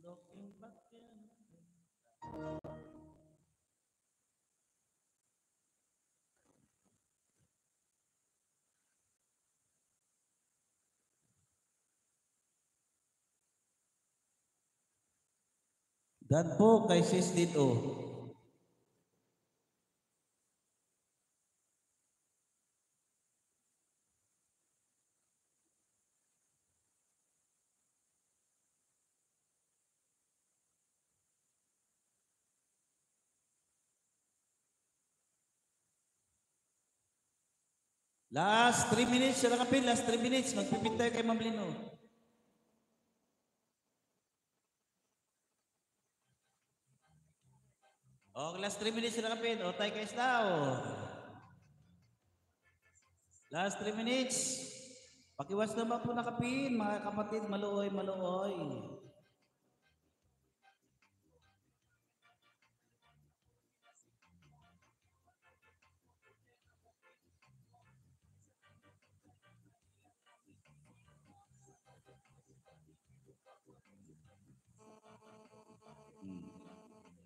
Looking back in. Dan po kay Sis dito. Last 3 minutes, sila kapil, last 3 minutes. Magpipit tayo kay Ma'am Lino. O, last 3 minutes sila kapil. O, tayo kay Islaw. Last 3 minutes. Pakiwas naman po na kapin, mga kapatid, maluoy, maluoy.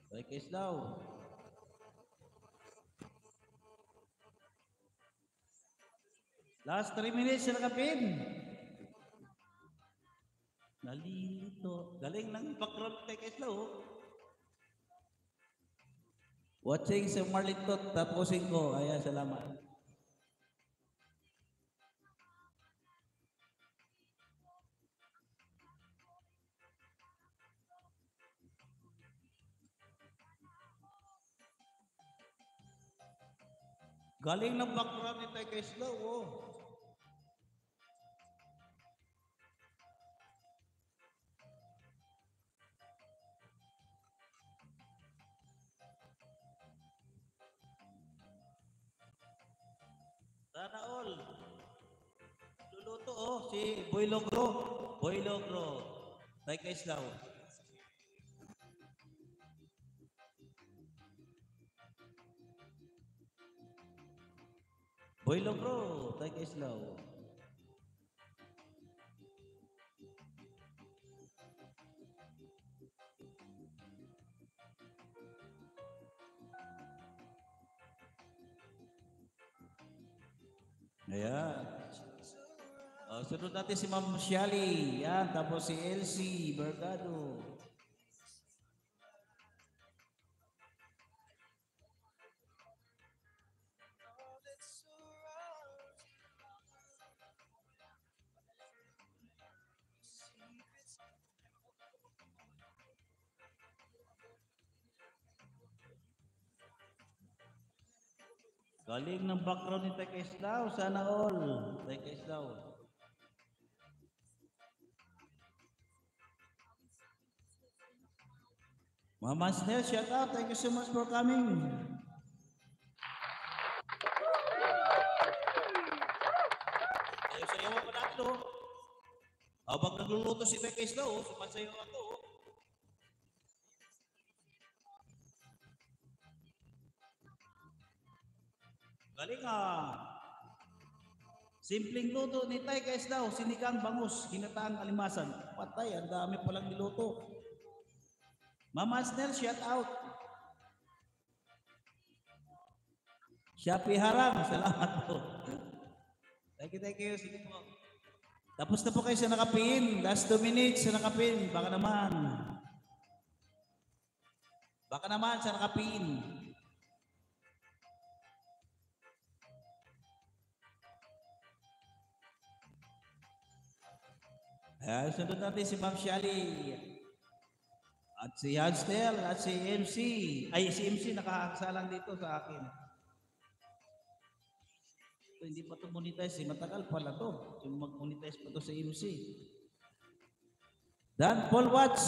Tayo kay Islaw. Last 3 minutes sila kapin. Nalilito. Galing ng background tayo kay Islaw. Watching sa Marlitot, tapusin ko. Ayan, salamat. Galing ng background ni tayo kay Islaw, oh. Sana all. Luluto, oh, si Boy Logro. Boy Logro. Tayo kay Islaw. Boy Logro. Tayo kay Islaw. Ayan. Sunod natin si Ma'am Shally. Yan. Tapos si Elsie Bergado. Galing ng background ni Tekeslaw. Sana all. Tekeslaw. Mama Snell, shout out. Thank you so much for coming. Sayaw-sayaw pa natin, oh. Habang nagluluto si Tekeslaw, oh. Sumasayaw ako, oh. Galing, ah. Simpleng luto ni Tay Keslaw, sinigang bangus, ginataang alimasan. Patay, ang dami palang niluto. Mama Snell, shout out. Shopee Harang, salamat po. Thank you. Sige po. Tapos na po kayo sa nakapin. Last 2 minutes sa nakapin. Baka naman sa nakapin. Sunod natin si Ma'am Shally. At si Hanstel at si MC. Ay, si MC nakakasalang dito sa akin. Ito, hindi pa ito monetize. Matagal pala to. Yung mag-monetize pa to sa MC. Dan Paul Watts.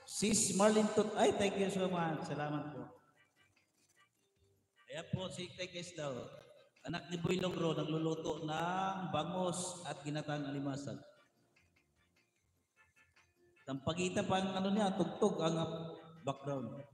Sis Marlin Tut. Ay, thank you so much. Salamat po. Ayan po si Tekeslaw. Anak ni Boy Logro, nagluluto ng bangus at ginatang alimasag. Ang pagitan pa ang ano niya, tugtog ang background.